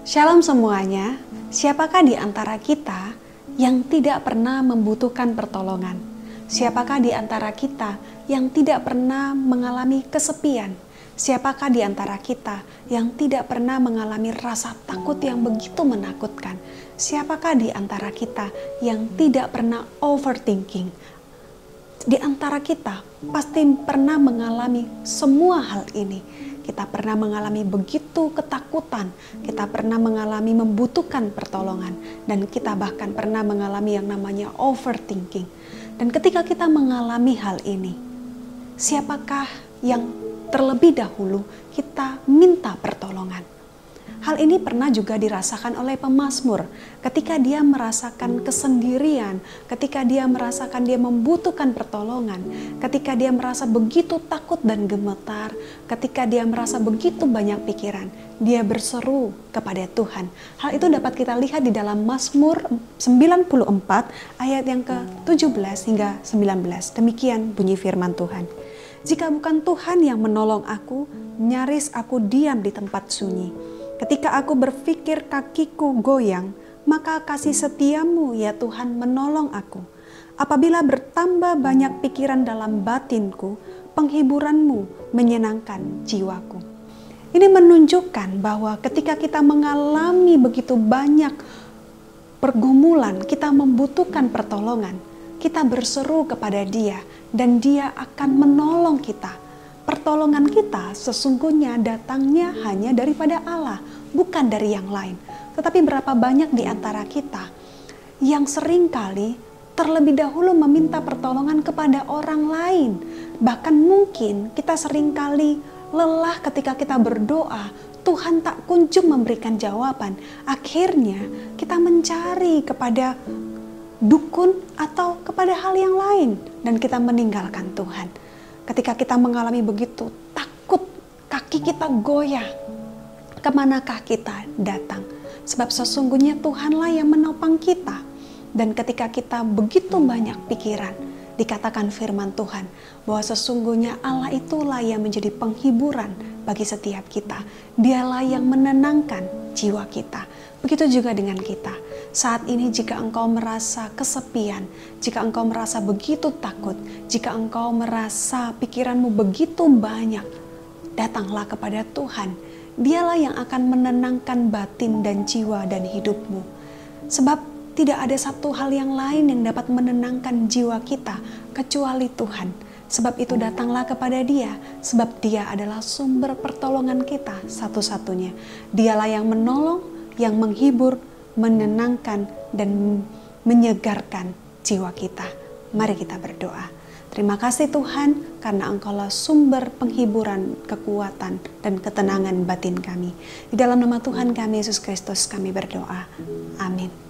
Shalom semuanya, siapakah di antara kita yang tidak pernah membutuhkan pertolongan? Siapakah di antara kita yang tidak pernah mengalami kesepian? Siapakah di antara kita yang tidak pernah mengalami rasa takut yang begitu menakutkan? Siapakah di antara kita yang tidak pernah overthinking? Di antara kita pasti pernah mengalami semua hal ini. Kita pernah mengalami begitu ketakutan, kita pernah mengalami membutuhkan pertolongan, dan kita bahkan pernah mengalami yang namanya overthinking. Dan ketika kita mengalami hal ini, siapakah yang terlebih dahulu kita minta pertolongan? Hal ini pernah juga dirasakan oleh pemazmur ketika dia merasakan kesendirian, ketika dia merasakan dia membutuhkan pertolongan, ketika dia merasa begitu takut dan gemetar, ketika dia merasa begitu banyak pikiran, dia berseru kepada Tuhan. Hal itu dapat kita lihat di dalam Mazmur 94 ayat yang ke-17 hingga 19. Demikian bunyi firman Tuhan. Jika bukan Tuhan yang menolong aku, nyaris aku diam di tempat sunyi. Ketika aku berpikir kakiku goyang, maka kasih setiamu ya Tuhan menolong aku. Apabila bertambah banyak pikiran dalam batinku, penghiburanmu menyenangkan jiwaku. Ini menunjukkan bahwa ketika kita mengalami begitu banyak pergumulan, kita membutuhkan pertolongan, kita berseru kepada Dia dan Dia akan menolong kita. Pertolongan kita sesungguhnya datangnya hanya daripada Allah, bukan dari yang lain. Tetapi berapa banyak di antara kita yang seringkali terlebih dahulu meminta pertolongan kepada orang lain. Bahkan mungkin kita seringkali lelah ketika kita berdoa, Tuhan tak kunjung memberikan jawaban. Akhirnya kita mencari kepada dukun atau kepada hal yang lain dan kita meninggalkan Tuhan. Ketika kita mengalami begitu takut, kaki kita goyah, kemanakah kita datang? Sebab sesungguhnya Tuhanlah yang menopang kita. Dan ketika kita begitu banyak pikiran, dikatakan firman Tuhan bahwa sesungguhnya Allah itulah yang menjadi penghiburan bagi setiap kita. Dialah yang menenangkan jiwa kita. Begitu juga dengan kita. Saat ini jika engkau merasa kesepian, jika engkau merasa begitu takut, jika engkau merasa pikiranmu begitu banyak, datanglah kepada Tuhan. Dialah yang akan menenangkan batin dan jiwa dan hidupmu. Sebab tidak ada satu hal yang lain yang dapat menenangkan jiwa kita kecuali Tuhan. Sebab itu datanglah kepada Dia, sebab Dia adalah sumber pertolongan kita satu-satunya. Dialah yang menolong, yang menghibur, menenangkan, dan menyegarkan jiwa kita. Mari kita berdoa. Terima kasih Tuhan, karena Engkaulah sumber penghiburan, kekuatan, dan ketenangan batin kami. Di dalam nama Tuhan kami, Yesus Kristus, kami berdoa. Amin.